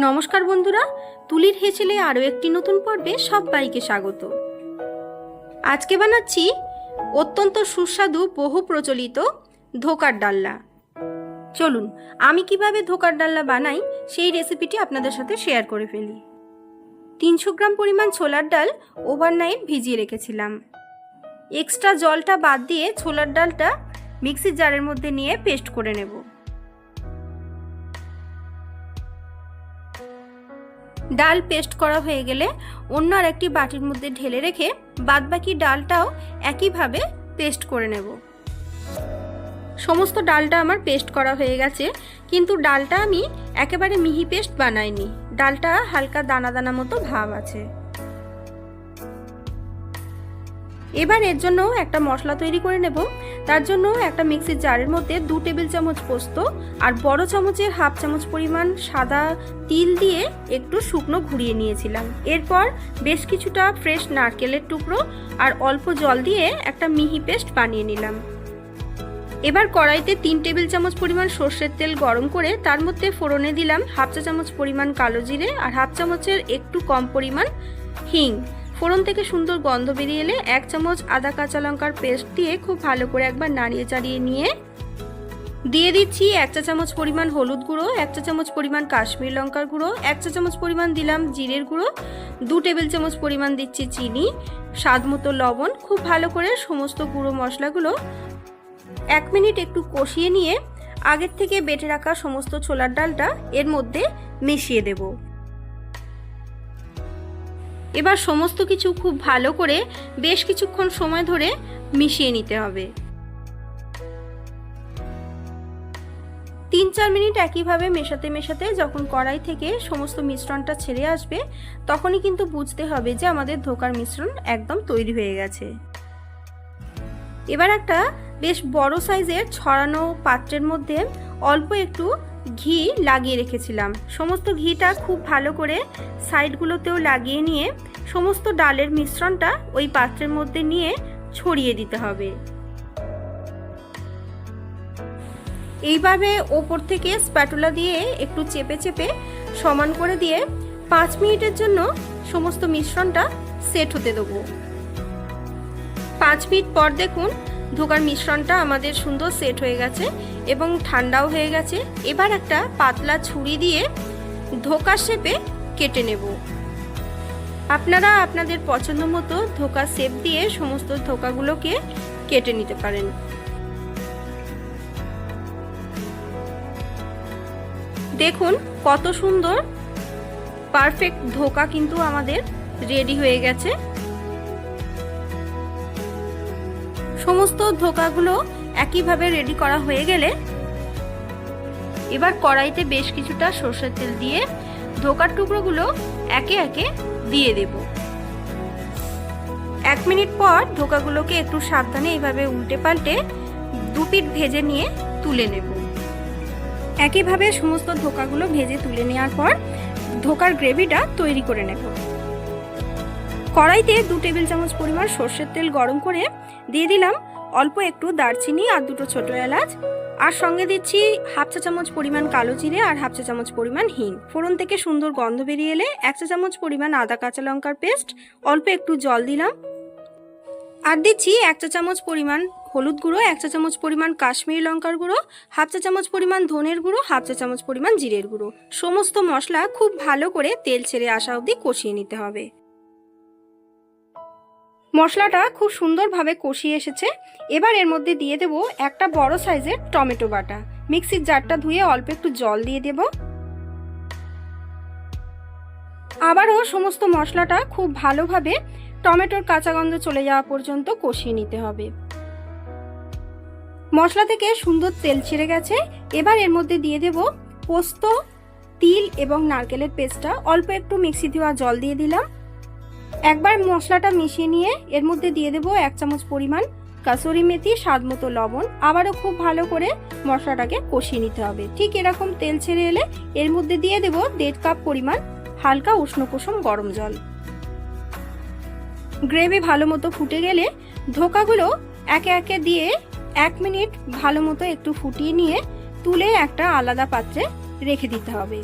নমস্কার বন্ধুরা, তুলির হেসেলে আরও একটি নতুন পর্বে সবাইকে স্বাগত। আজকে বানাচ্ছি অত্যন্ত সুস্বাদু বহু প্রচলিত ধোকার ডালনা। চলুন আমি কিভাবে ধোকার ডালনা বানাই সেই রেসিপিটি আপনাদের সাথে শেয়ার করে ফেলি। 300 গ্রাম পরিমাণ ছোলার ডাল ওভারনাইট ভিজিয়ে রেখেছিলাম। এক্সট্রা জলটা বাদ দিয়ে ছোলার ডালটা মিক্সির জারের মধ্যে নিয়ে পেস্ট করে নেব। ডাল পেস্ট করা হয়ে গেলে অন্য আর একটি বাটির মধ্যে ঢেলে রেখে বাদবাকি ডালটাও একইভাবে পেস্ট করে নেব। সমস্ত ডালটা আমার পেস্ট করা হয়ে গেছে, কিন্তু ডালটা আমি একেবারে মিহি পেস্ট বানাইনি। ডালটা হালকা দানা দানা মতো ভাব আছে। এবার এর জন্য একটা মশলা তৈরি করে নেব। তার জন্য একটা মিক্সির জারের মধ্যে 2 টেবিল চামচ পোস্ত আর বড় চামচের হাফ চামচ পরিমাণ সাদা তিল দিয়ে একটু শুকনো ঘুরিয়ে নিয়েছিলাম। এরপর বেশ কিছুটা ফ্রেশ নারকেলের টুকরো আর অল্প জল দিয়ে একটা মিহি পেস্ট বানিয়ে নিলাম। এবার কড়াইতে 3 টেবিল চামচ পরিমাণ সর্ষের তেল গরম করে তার মধ্যে ফোড়নে দিলাম হাফ চা চামচ পরিমাণ কালো জিরে আর হাফ চামচের একটু কম পরিমাণ হিং। ফোড়ন থেকে সুন্দর গন্ধ বেরিয়ে এলে 1 চামচ আদা কাঁচা লঙ্কার পেস্ট দিয়ে খুব ভালো করে একবার নাড়িয়ে চাড়িয়ে নিয়ে দিয়ে দিচ্ছি 1 চা চামচ পরিমাণ হলুদ গুঁড়ো, 1 চা চামচ পরিমাণ কাশ্মীর লঙ্কার গুঁড়ো, 1 চা চামচ পরিমাণ দিলাম জিরের গুঁড়ো, 2 টেবিল চামচ পরিমাণ দিচ্ছি চিনি, স্বাদ মতো লবণ। খুব ভালো করে সমস্ত গুঁড়ো মশলাগুলো 1 মিনিট একটু কষিয়ে নিয়ে আগের থেকে বেটে রাখা সমস্ত ছোলার ডালটা এর মধ্যে মিশিয়ে দেব। এবার সমস্ত কিছু খুব ভালো করে বেশ কিছুক্ষণ সময় ধরে মিশিয়ে নিতে হবে। 3-4 মিনিট একইভাবে মেশাতে মেশাতে যখন কড়াই থেকে সমস্ত মিশ্রণটা ছেড়ে আসবে তখনই কিন্তু বুঝতে হবে যে আমাদের ধোকার মিশ্রণ একদম তৈরি হয়ে গেছে। এবার একটা বেশ বড় সাইজের ছড়ানো পাত্রের মধ্যে অল্প একটু ঘি লাগিয়ে রেখেছিলাম। সমস্ত ঘিটা খুব ভালো করে সাইডগুলোতেও লাগিয়ে নিয়ে সমস্ত ডালের মিশ্রণটা ওই পাত্রের মধ্যে নিয়ে ছড়িয়ে দিতে হবে। এইভাবে ওপর থেকে স্প্যাটুলা দিয়ে একটু চেপে চেপে সমান করে দিয়ে 5 মিনিটের জন্য সমস্ত মিশ্রণটা সেট হতে দেবো। 5 মিনিট পর দেখুন ধোকার মিশ্রণটা আমাদের সুন্দর সেট হয়ে গেছে এবং ঠান্ডাও হয়ে গেছে। এবার একটা পাতলা ছুরি দিয়ে ধোকার শেপে কেটে নেব। আপনারা আপনাদের পছন্দ মতো ধোকার শেপ দিয়ে সমস্ত ধোকাগুলোকে কেটে নিতে পারেন। দেখুন কত সুন্দর পারফেক্ট ধোকা কিন্তু আমাদের রেডি হয়ে গেছে। সমস্ত ধোকাগুলো একইভাবে রেডি করা হয়ে গেলে এবার কড়াইতে বেশ কিছুটা সরষের তেল দিয়ে ধোকার টুকরোগুলো একে একে দিয়ে দেব। 1 মিনিট পর ধোকাগুলোকে একটু সাবধানে এইভাবে উল্টে পাল্টে 2 পিঠ ভেজে নিয়ে তুলে নেব। একইভাবে সমস্ত ধোকাগুলো ভেজে তুলে নেওয়ার পর ধোকার গ্রেভিটা তৈরি করে নেব। কড়াইতে 2 টেবিল চামচ পরিমাণ সর্ষের তেল গরম করে দিয়ে দিলাম অল্প একটু দারচিনি আর 2টো ছোট এলাচ, আর সঙ্গে দিচ্ছি হাফ চা চামচ পরিমাণ কালো জিরে আর হাফ চা চামচ পরিমাণ হিং। ফোড়ন থেকে সুন্দর গন্ধ বেরিয়ে এলে 1 চা চামচ পরিমাণ আদা কাঁচা লঙ্কার পেস্ট, অল্প একটু জল দিলাম আর দিচ্ছি 1 চা চামচ পরিমাণ হলুদ গুঁড়ো, 1 চা চামচ পরিমাণ কাশ্মীরি লঙ্কার গুঁড়ো, হাফ চা চামচ পরিমাণ ধনের গুঁড়ো, হাফ চা চামচ পরিমাণ জিরের গুঁড়ো। সমস্ত মশলা খুব ভালো করে তেল ছেড়ে আসা অবধি কষিয়ে নিতে হবে। মশলাটা খুব সুন্দরভাবে কষিয়ে এসেছে। এবার এর মধ্যে দিয়ে দেব একটা বড় সাইজের টমেটো বাটা। মিক্সির জারটা ধুয়ে অল্প একটু জল দিয়ে দেব। আবারও সমস্ত মশলাটা খুব ভালোভাবে টমেটোর কাঁচা গন্ধ চলে যাওয়া পর্যন্ত কষিয়ে নিতে হবে। মশলা থেকে সুন্দর তেল ছেড়ে গেছে। এবার এর মধ্যে দিয়ে দেব পোস্ত, তিল এবং নারকেলের পেস্টটা। অল্প একটু মিক্সি ধোয়া জল দিয়ে দিলাম। একবার মশলাটা মিশিয়ে নিয়ে এর মধ্যে দিয়ে দেব 1 চামচ পরিমাণ কাসুরি মেথি, স্বাদ মতো লবণ। আবারও খুব ভালো করে মশলাটাকে কষিয়ে নিতে হবে। ঠিক এরকম তেল ছেড়ে এলে এর মধ্যে দিয়ে দেব 1.5 কাপ পরিমাণ হালকা উষ্ণ কুসুম গরম জল। গ্রেভি ভালো মতো ফুটে গেলে ধোকাগুলো একে একে দিয়ে 1 মিনিট ভালো মতো একটু ফুটিয়ে নিয়ে তুলে একটা আলাদা পাত্রে রেখে দিতে হবে।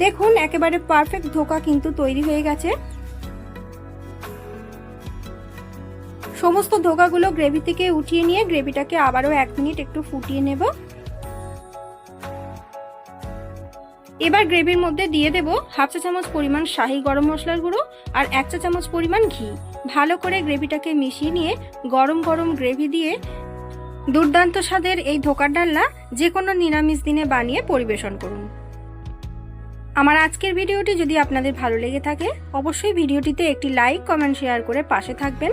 দেখুন একেবারে পারফেক্ট ধোকা কিন্তু তৈরি হয়ে গেছে। সমস্ত ধোকাগুলো গ্রেভি থেকে উঠিয়ে নিয়ে গ্রেভিটাকে আবারও 1 মিনিট একটু ফুটিয়ে নেব। এবার গ্রেভির মধ্যে দিয়ে দেব হাফ চা চামচ পরিমাণ শাহি গরম মশলার গুঁড়ো আর 1 চা চামচ পরিমাণ ঘি। ভালো করে গ্রেভিটাকে মিশিয়ে নিয়ে গরম গরম গ্রেভি দিয়ে দুর্দান্ত স্বাদের এই ধোকার ডালনা যে কোনো নিরামিষ দিনে বানিয়ে পরিবেশন করুন। আমার আজকের ভিডিওটি যদি আপনাদের ভালো লেগে থাকে অবশ্যই ভিডিওটিতে একটি লাইক, কমেন্ট, শেয়ার করে পাশে থাকবেন।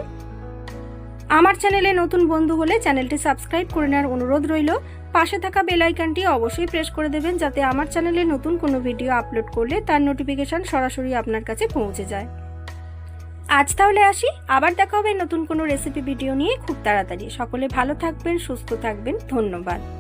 আমার চ্যানেলে নতুন বন্ধু হলে চ্যানেলটি সাবস্ক্রাইব করে নেওয়ার অনুরোধ রইল। পাশে থাকা বেল আইকনটি অবশ্যই প্রেস করে দেবেন যাতে আমার চ্যানেলে নতুন কোনো ভিডিও আপলোড করলে তার নোটিফিকেশন সরাসরি আপনার কাছে পৌঁছে যায়। আজ তাহলে আসি, আবার দেখা হবে নতুন কোনো রেসিপি ভিডিও নিয়ে খুব তাড়াতাড়ি। সকলে ভালো থাকবেন, সুস্থ থাকবেন। ধন্যবাদ।